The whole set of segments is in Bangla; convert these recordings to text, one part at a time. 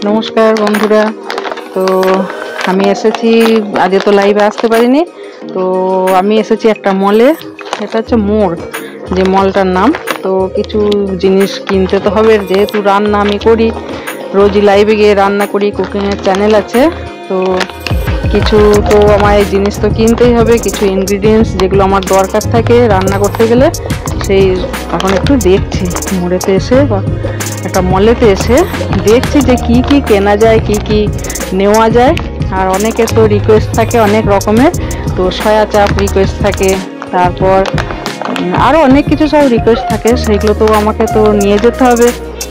নমস্কার বন্ধুরা। তো আমি এসেছি, আজকে তো লাইভে আসতে পারিনি। তো আমি এসেছি একটা মলে, এটা হচ্ছে মোড়, যে মলটার নাম। তো কিছু জিনিস কিনতে তো হবে, যেহেতু রান্না আমি করি, রোজই লাইভে গিয়ে রান্না করি, কুকিংয়ের চ্যানেল আছে। তো কিছু তো আমার এই জিনিস তো কিনতেই হবে, কিছু ইনগ্রিডিয়েন্টস যেগুলো আমার দরকার থাকে রান্না করতে গেলে, সেই এখন একটু দেখছি মোড়েতে এসে বা একটা মলেতে এসে দেখছি যে কি কি কেনা যায়, কি কি নেওয়া যায়। আর অনেকের তো রিকোয়েস্ট থাকে অনেক রকমের, তো সয়া চাপ রিকোয়েস্ট থাকে, তারপর আরও অনেক কিছু সব রিকোয়েস্ট থাকে, সেইগুলো তো আমাকে তো নিয়ে যেতে হবে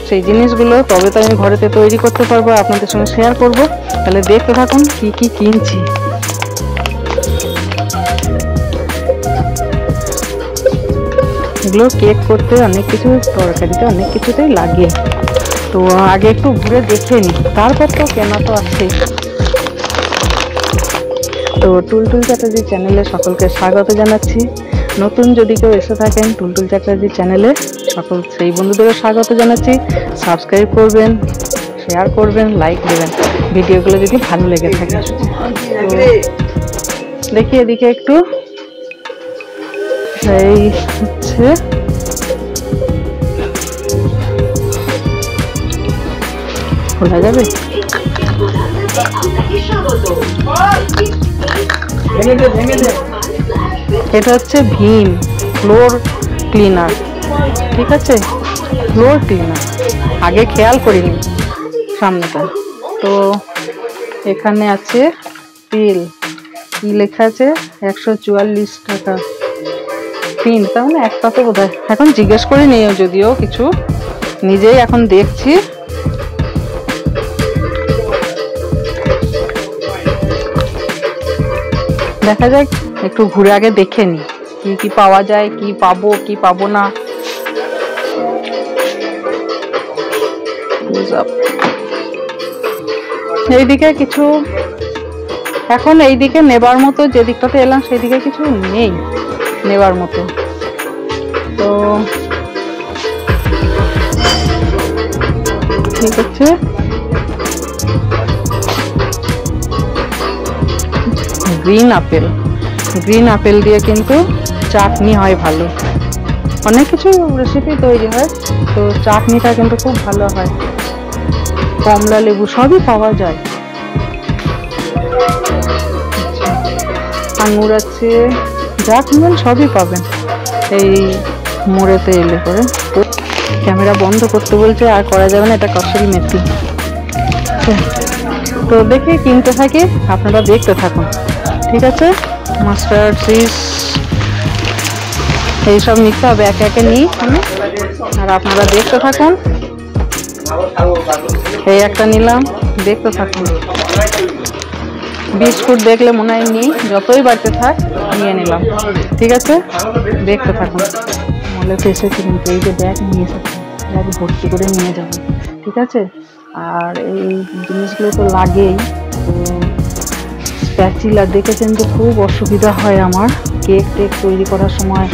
সেই জিনিসগুলো, তবে তো আমি ঘরেতে তৈরি করতে পারবো, আপনাদের সঙ্গে শেয়ার করব। তাহলে দেখতে থাকুন কি কি কিনছি। এগুলো কেক করতে অনেক কিছু, তরকারিতে অনেক কিছুতেই লাগে, তো আগে একটু ঘুরে দেখে নিই, তারপর তো কেনা তো আছেই। তো টুলটুল চ্যাটার্জি চ্যানেলে সকলকে স্বাগত জানাচ্ছি। নতুন যদি কেউ এসে থাকেন টুলটুল চ্যাটার্জি চ্যানেলে, সকল সেই বন্ধুদেরও স্বাগত জানাচ্ছি। সাবস্ক্রাইব করবেন, শেয়ার করবেন, লাইক দেবেন ভিডিওগুলো যদি ভালো লেগে থাকে। তো দেখি এদিকে একটু, এই হচ্ছে খোলা যাবে। এটা হচ্ছে ভীম ফ্লোর ক্লিনার, ঠিক আছে, ফ্লোর ক্লিনার। আগে খেয়াল করিনি সামনেটা। তো এখানে আছে তেল, কি লেখা আছে 144 টাকা পিন, তার মানে একটা তো বোধ হয়, এখন জিজ্ঞেস করে নিও, যদিও কিছু নিজেই এখন দেখছি। দেখা যাক, একটু ঘুরে আগে দেখে নি কি কি পাওয়া যায়, কি পাবো কি পাবো না। এইদিকে কিছু এখন এইদিকে নেবার মতো, যে দিকটাতে এলাম সেই দিকে কিছু নেই নেবার মতো। তো ঠিক আছে, গ্রিন আপেল, গ্রিন আপেল দিয়ে কিন্তু চাটনি হয় ভালো, অনেক কিছু রেসিপি তৈরি হয়, তো চাটনিটা কিন্তু খুব ভালো হয়। কমলা লেবু সবই পাওয়া যায়, আঙুর আছে, যা কিনবেন সবই পাবেন এই মোড়েতে এলে পরে। ক্যামেরা বন্ধ করতে বলছে, আর করা যাবে না, এটা কসুরি মেথি। তো দেখে কিনতে থাকি, আপনারা দেখতে থাকুন, ঠিক আছে। মাস্টার্ড চিজ এইসব নিতে হবে, একে একে নিই আমি, আর আপনারা দেখতে থাকুন। এই একটা নিলাম, দেখতে থাকুন। বিস্কুট দেখলে মনে হয় নিই, যতই বাড়তে থাক নিয়ে নিলাম, ঠিক আছে, দেখতে থাকুন। মলেতে এসেছি কিন্তু এই যে ব্যাগ নিয়ে এসেছি, ব্যাগ ভর্তি করে নিয়ে যাবেন, ঠিক আছে। আর এই জিনিসগুলো তো লাগেই। তো স্প্যাচুলা দেখেছেন যে খুব অসুবিধা হয় আমার কেক টেক তৈরি করার সময়,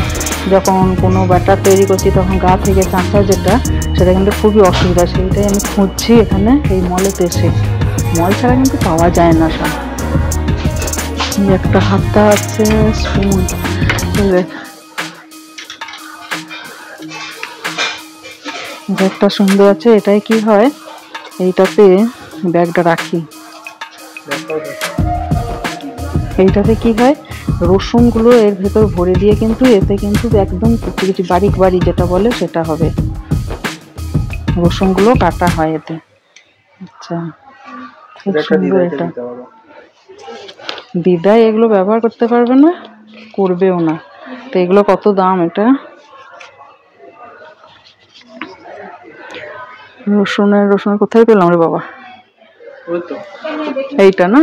যখন কোনো ব্যাটার তৈরি করছি তখন গা থেকে কাঁচা যেটা, সেটা কিন্তু খুবই অসুবিধা, সেইটাই আমি খুঁজছি এখানে এই মলেতে এসে। মল ছাড়া কিন্তু পাওয়া যায় না সব। একটা হাতা আছে, স্পুন, ব্যাগটা সুন্দর আছে। এটাই কি হয়, এইটাতে ব্যাগটা রাখি, এইটাতে কি হয়, রসুন গুলো এর ভেতর ভরে দিয়ে কিন্তু এতে কিন্তু একদম কুচি কুচি বারিক বারিক যেটা বলে সেটা হবে, রসুন গুলো কাটা হয় এতে। আচ্ছা, খুব সুন্দর। এটা দিদাই এগুলো ব্যবহার করতে পারবে না, করবেও না। তো এগুলো কত দাম? এটা রসুনের কোথায় পেলাম রে বাবা, এইটা না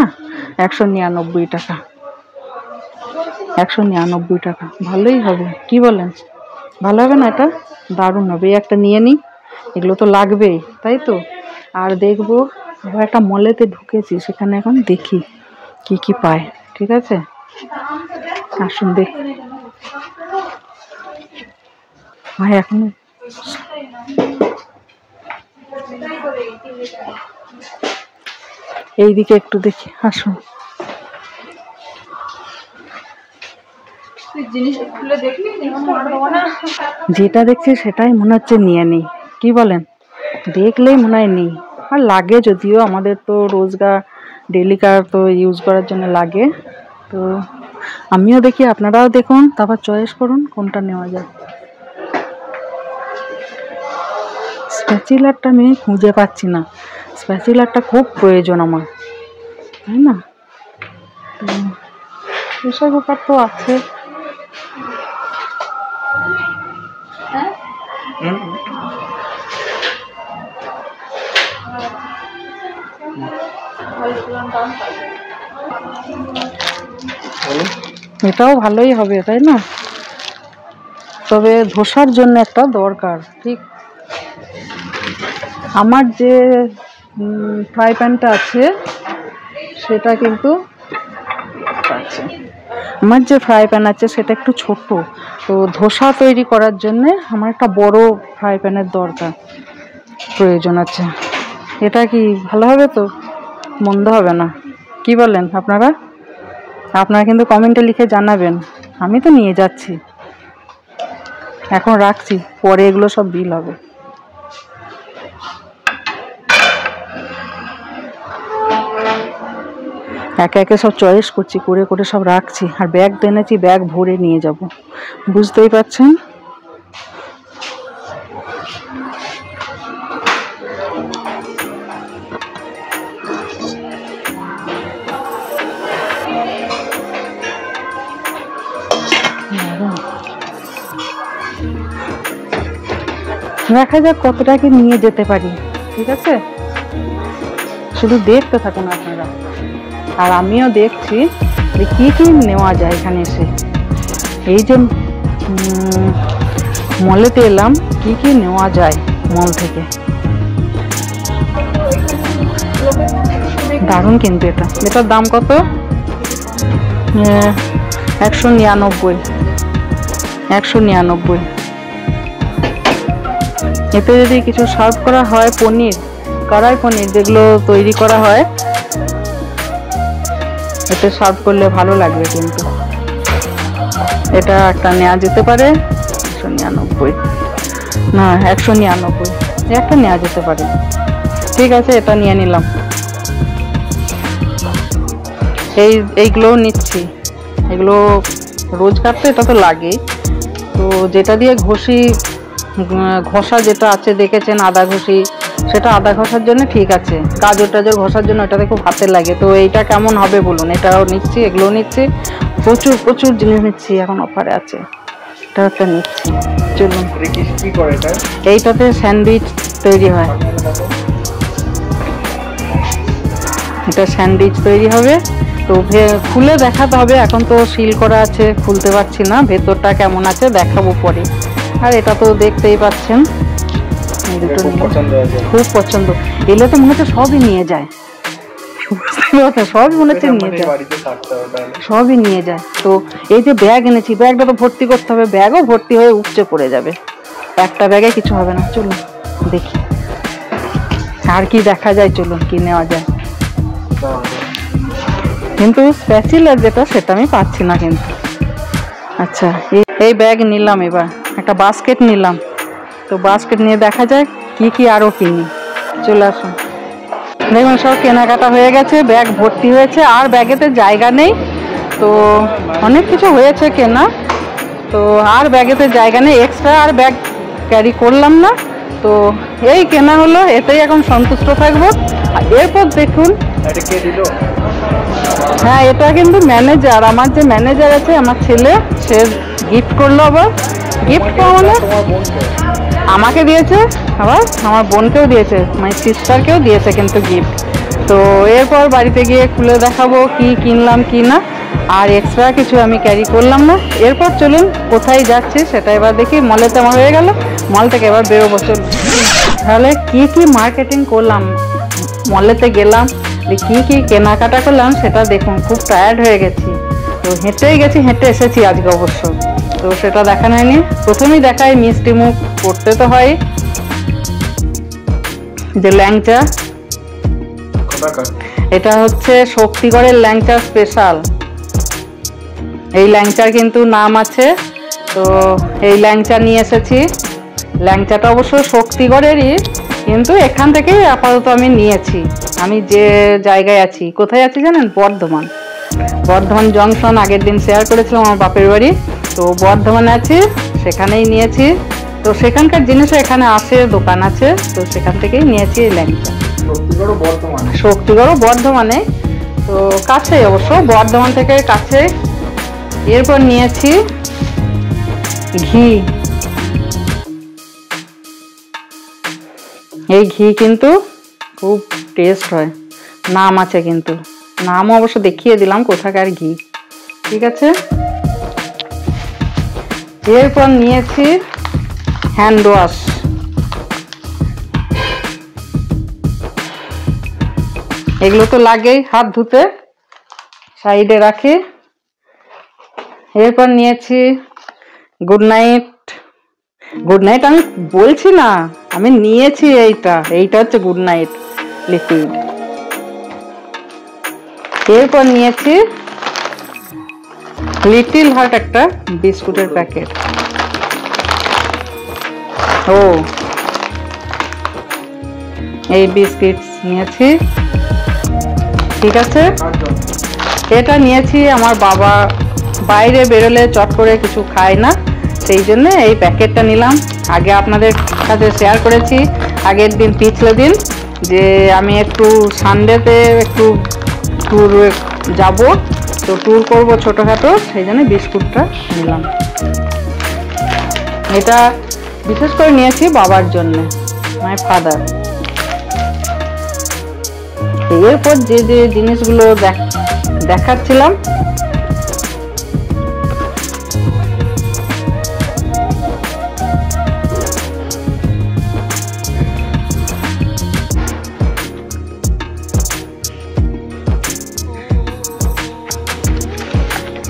199 টাকা, 199 টাকা। ভালোই হবে, কি বলেন? ভালো হবে না? এটা দারুণ হবে, একটা নিয়ে নিই, এগুলো তো লাগবেই, তাই তো। আর দেখবো, আবার একটা মলেতে ঢুকেছি, সেখানে এখন দেখি কি কি পায়, ঠিক আছে। আসুন দেখ ভাই, এখন এইদিকে একটু দেখি, আসুন। যেটা দেখছি সেটাই মনে হচ্ছে নিয়ে নেই, কি বলেন? দেখলেই মনে হয় নেই। আর লাগে যদিও, আমাদের তো রোজগার ডেলিকার তো ইউজ করার জন্য লাগে। তো আমিও দেখি, আপনারাও দেখুন, তারপর চয়েস করুন কোনটা নেওয়া যায়। স্প্যাচুলারটা আমি খুঁজে পাচ্ছি না, স্প্যাচুলারটা খুব প্রয়োজন আমার, তাই না? তো প্রেশার কুকার তো আছে। এটাও ভালোই হবে, তাই না? তবে ধোসার জন্য একটা দরকার, ঠিক। আমার যে ফ্রাই প্যানটা আছে সেটা কিন্তু আমার যে ফ্রাই প্যান আছে সেটা একটু ছোট। তো ধোসা তৈরি করার জন্য আমার একটা বড় ফ্রাই প্যানের দরকার, প্রয়োজন আছে। এটা কি ভালো হবে? তো মন্দ হবে না, কি বলেন আপনারা? আপনারা কিন্তু কমেন্টে লিখে জানাবেন। আমি তো নিয়ে যাচ্ছি, এখন রাখছি, পরে এগুলো সব বিল হবে। একে একে সব চয়েস করছি, করে করে সব রাখছি। আর ব্যাগ এনেছি, ব্যাগ ভরে নিয়ে যাব, বুঝতেই পারছেন। দেখা যাক কতটা কি নিয়ে যেতে পারি, ঠিক আছে? শুধু দেখতে থাকুন আপনারা, আর আমিও দেখছি যে কি কি নেওয়া যায় এখানে এসে। এই যে মলেতে এলাম, কি কি নেওয়া যায় মল থেকে। দারুণ কিন্তু এটার দাম কত? 199। এতে যদি কিছু সার্ভ করা হয়, পনির, কড়াই পনির যেগুলো তৈরি করা হয়, এতে সার্ভ করলে ভালো লাগবে। কিন্তু এটা একটা নেওয়া যেতে পারে। 199 না, 199 একটা নেওয়া যেতে পারে। ঠিক আছে, এটা নিয়ে নিলাম। এইগুলো নিচ্ছি, এগুলো রোজগার তো এটা তো লাগে। তো যেটা দিয়ে ঘষা যেটা আছে দেখেছেন, আদা ঘষি, সেটা আদা ঘষার জন্য ঠিক আছে। গাজর টাজর ঘষার জন্য এটাতে খুব হাতে লাগে। তো এইটা কেমন হবে বলুন? এটাও নিচ্ছি, এগুলো নিচ্ছি, প্রচুর প্রচুর জিনিস নিচ্ছি, এখন অফারে আছে। এটা একটা নিচ্ছি, চলুন। এইটাতে স্যান্ডউইচ তৈরি হয়, এটা স্যান্ডউইচ তৈরি হবে। তো খুলে দেখাতে হবে, এখন তো সিল করা আছে, খুলতে পারছি না। ভেতরটা কেমন আছে দেখাবো পরে। আর এটা তো দেখতেই পাচ্ছেন, খুব পছন্দ। এলে তো মনে হচ্ছে সবই নিয়ে যায়, সবই মনে হচ্ছে নিয়ে যায়, সবই নিয়ে যায়। তো এই যে ব্যাগ এনেছি, ব্যাগটা তো ভর্তি করতে হবে, ব্যাগও ভর্তি হয়ে উপচে পড়ে যাবে। একটা ব্যাগে কিছু হবে না। চলুন দেখি আর কি দেখা যায়, চলুন কি নেওয়া যায়। কিন্তু স্প্যাচুলার যেটা, সেটা আমি পাচ্ছি না কিন্তু। আচ্ছা, এই ব্যাগ নিলাম, এবার একটা বাস্কেট নিলাম। তো বাস্কেট নিয়ে দেখা যায় কি কি আরো কিনি। চলে আসুন, দেখুন সব কেনাকাটা হয়ে গেছে, ব্যাগ ভর্তি হয়েছে, আর ব্যাগেতে জায়গা নেই। তো অনেক কিছু হয়েছে কেনা, তো আর ব্যাগেতে জায়গা নেই, এক্সট্রা আর ব্যাগ ক্যারি করলাম না। তো এই কেনা হলো, এতেই এখন সন্তুষ্ট থাকবো। আর এরপর দেখুন, হ্যাঁ এটা কিন্তু ম্যানেজার, আমার যে ম্যানেজার আছে, আমার ছেলে, সে গিফট করলো। আবার গিফট মানে আমাকে দিয়েছে, আবার আমার বোনকেও দিয়েছে, মানে সিস্টারকেও দিয়েছে কিন্তু গিফট। তো এরপর বাড়িতে গিয়ে খুলে দেখাবো কি কিনলাম কি না। আর এক্সট্রা কিছু আমি ক্যারি করলাম না। এরপর চলুন কোথায় যাচ্ছি সেটা এবার দেখি। মলেতে আমার হয়ে গেল, মল থেকে এবার বেরোবো। চলুন তাহলে কি কি মার্কেটিং করলাম, মলেতে গেলাম, কি কি কেনাকাটা করলাম সেটা দেখুন। খুব টায়ার্ড হয়ে গেছি, তো হেঁটেই গেছি, হেঁটে এসেছি আজকে অবশ্য। তো সেটা দেখানো হয়নি। প্রথমেই দেখাই মিষ্টি মুখ করতে তো হয়, যে ল্যাংচা, এটা হচ্ছে শক্তিগড়ের ল্যাংচা স্পেশাল। এই ল্যাংচার কিন্তু নাম আছে, তো এই ল্যাংচা নিয়ে এসেছি। ল্যাংচাটা অবশ্য শক্তিগড়েরই, কিন্তু এখান থেকেই আপাতত আমি নিয়েছি। আমি যে জায়গায় আছি, কোথায় আছি জানেন? বর্ধমান জংশন। আগের দিন শেয়ার করেছিলাম আমার বাপের বাড়ি, তো বর্ধমানে আছি, সেখানেই নিয়েছি। তো সেখানকার জিনিসও এখানে আসে, দোকান আছে, তো সেখান থেকেই নিয়েছি এই ল্যাংচা। শক্তিগড়ও বর্ধমানে, তো কাছেই অবশ্য, বর্ধমান থেকে কাছে। এরপর নিয়েছি ঘি। এই ঘি কিন্তু খুব টেস্ট হয়, নাম আছে, কিন্তু নামও অবশ্য দেখিয়ে দিলাম কোথাকার ঘি। ঠিক আছে, এরপর নিয়েছি হ্যান্ড ওয়াশ। এগুলো তো লাগেই হাত ধুতে, সাইডে রাখি। এরপর নিয়েছি গুড নাইট। আমি বলছি না, আমি নিয়েছি এইটা হচ্ছে গুড নাইট লিকুইড। এরপর নিয়েছি লিটল হার্ট, একটা বিস্কুটের প্যাকেট। এই বিস্কিটস নিয়েছি। ঠিক আছে, এটা নিয়েছি, আমার বাবা বাইরে বেরোলে চট করে কিছু খায় না, সেই জন্য এই প্যাকেটটা নিলাম। আগে আপনাদের সাথে শেয়ার করেছি আগের দিন, পিছলে দিন, যে আমি একটু সানডেতে একটু ট্যুর যাব, তো ট্যুর করবো ছোটোখাটো, সেই জন্য বিস্কুটটা নিলাম। এটা বিশেষ করে নিয়েছি বাবার জন্য, মাই ফাদার। এরপর যে যে জিনিসগুলো দেখাচ্ছিলাম,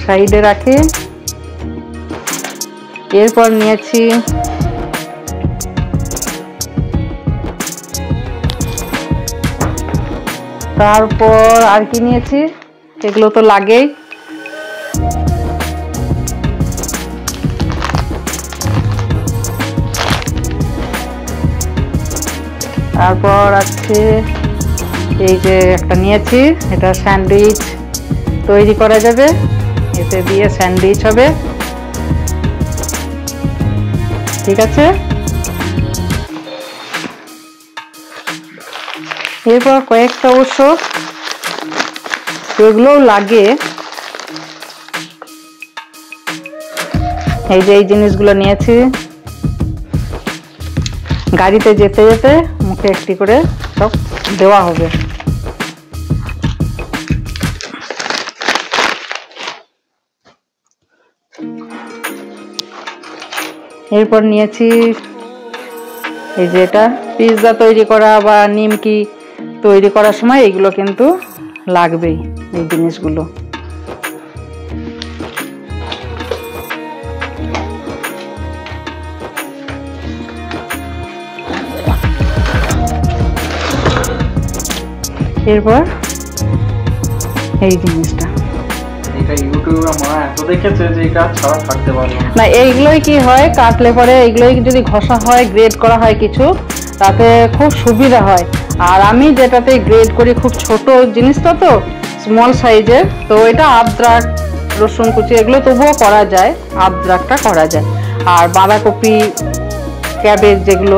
সাইডে রাখি। এরপর নিয়েছি তারপর আর কি নিয়েছি, এগুলো তো লাগেই। তারপর আছে এই যে একটা নিয়েছি, এটা স্যান্ডউইচ তৈরি করা যাবে, এতে দিয়ে স্যান্ডউইচ হবে। ঠিক আছে, এরপর কয়েকটা অবশ্য এগুলোও লাগে। এই যে এই জিনিসগুলো নিয়েছি, গাড়িতে যেতে যেতে মুখে একটি করে সব দেওয়া হবে। এরপর নিয়েছি এই যে এটা পিৎজা তৈরি করা বা নিমকি তৈরি করার সময় এগুলো কিন্তু লাগবেই, এই জিনিসগুলো। এরপর এই জিনিসটা, না এইগুলোই কি হয়, কাটলে পরে এইগুলোই যদি ঘষা হয়, গ্রেড করা হয় কিছু, তাতে খুব সুবিধা হয়। আর আমি যেটাতে গ্রেড করি, খুব ছোট জিনিসটা তো, স্মল সাইজের, তো এটা আদরক, রসুন কুচি এগুলো তবুও করা যায়, আদরকটা করা যায়। আর বাঁধাকপি, ক্যাবেজ যেগুলো,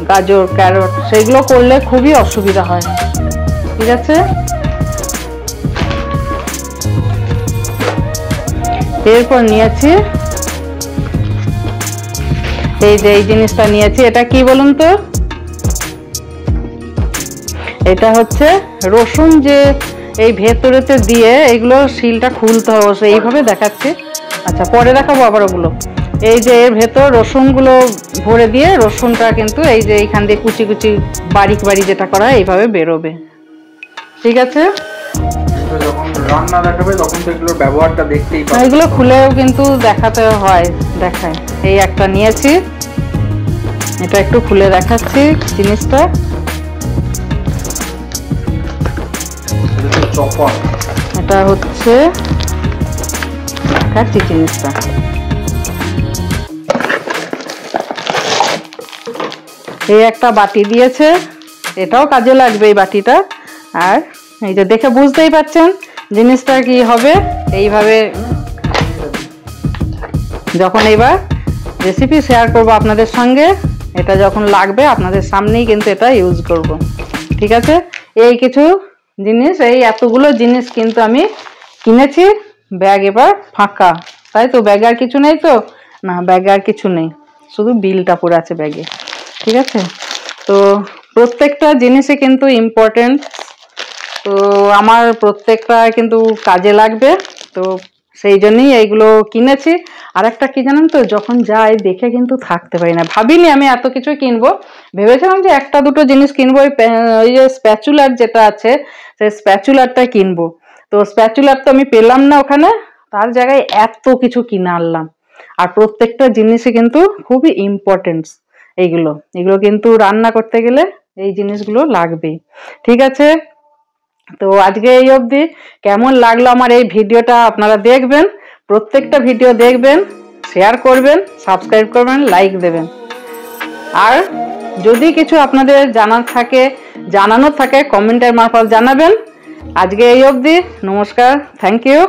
গাজর, ক্যারট, সেগুলো করলে খুবই অসুবিধা হয়। ঠিক আছে, এরপর নিয়েছি এই যে এই জিনিসটা নিয়েছি, এটা কি বলুন তো? এটা হচ্ছে রসুন, যে এই ভেতরেতে দিয়ে এইগুলো শিলটা খুলতে হবে, এইভাবে দেখাচ্ছি। আচ্ছা, পরে দেখাবো আবার ওগুলো। এই যে এর ভেতর রসুনগুলো ভরে দিয়ে, রসুনটা কিন্তু এই যে এইখান দিয়ে কুচি কুচি বারিক বাড়ি যেটা করা হয়, এইভাবে বেরোবে। ঠিক আছে, যখন রান্না দেখাবে তখন তো এগুলোর ব্যবহারটা দেখতেই পাবে। এগুলো খুলেও কিন্তু দেখাতে হয়, দেখায়। এই একটা নিয়েছি, এটা একটু খুলে দেখাচ্ছি জিনিসটা। চপার, এটা হচ্ছে কাঁচি জিনিসটা। এই একটা বাটি দিয়েছে, এটাও কাজে লাগবে এই বাটিটা। আর এই যে দেখে বুঝতেই পারছেন জিনিসটা কি হবে। এইভাবে যখন এবার রেসিপি শেয়ার করব আপনাদের সঙ্গে, এটা যখন লাগবে আপনাদের সামনেই কিন্তু এটা ইউজ করব। ঠিক আছে, এই কিছু জিনিস, এই এতগুলো জিনিস কিন্তু আমি কিনেছি। ব্যাগ এবার ফাঁকা, তাই তো? ব্যাগে আর কিছু নেই তো? না, ব্যাগে আর কিছু নেই, শুধু বিলটা পড়ে আছে ব্যাগে। ঠিক আছে, তো প্রত্যেকটা জিনিসই কিন্তু ইম্পর্টেন্ট, তো আমার প্রত্যেকটা কিন্তু কাজে লাগবে, তো সেই জন্যই এইগুলো কিনেছি। আর একটা কি জানেন তো, যখন যাই দেখে কিন্তু থাকতে পারি না, ভাবিনি আমি এত কিছু কিনবো, ভেবেছিলাম যে একটা দুটো জিনিস কিনবো, ওই যে স্প্যাচুলার যেটা আছে সেই স্প্যাচুলারটা কিনবো, তো স্প্যাচুলার তো আমি পেলাম না ওখানে, তার জায়গায় এত কিছু কিনে আনলাম। আর প্রত্যেকটা জিনিসই কিন্তু খুবই ইম্পর্টেন্ট, এইগুলো কিন্তু রান্না করতে গেলে এই জিনিসগুলো লাগবে। ঠিক আছে, তো আজকে এই অবধি। কেমন লাগলো আমার এই ভিডিওটা আপনারা দেখবেন, প্রত্যেকটা ভিডিও দেখবেন, শেয়ার করবেন, সাবস্ক্রাইব করবেন, লাইক দেবেন। আর যদি কিছু আপনাদের জানানোর থাকে কমেন্টের মারফত জানাবেন। আজকে এই অবধি, নমস্কার, থ্যাংক ইউ।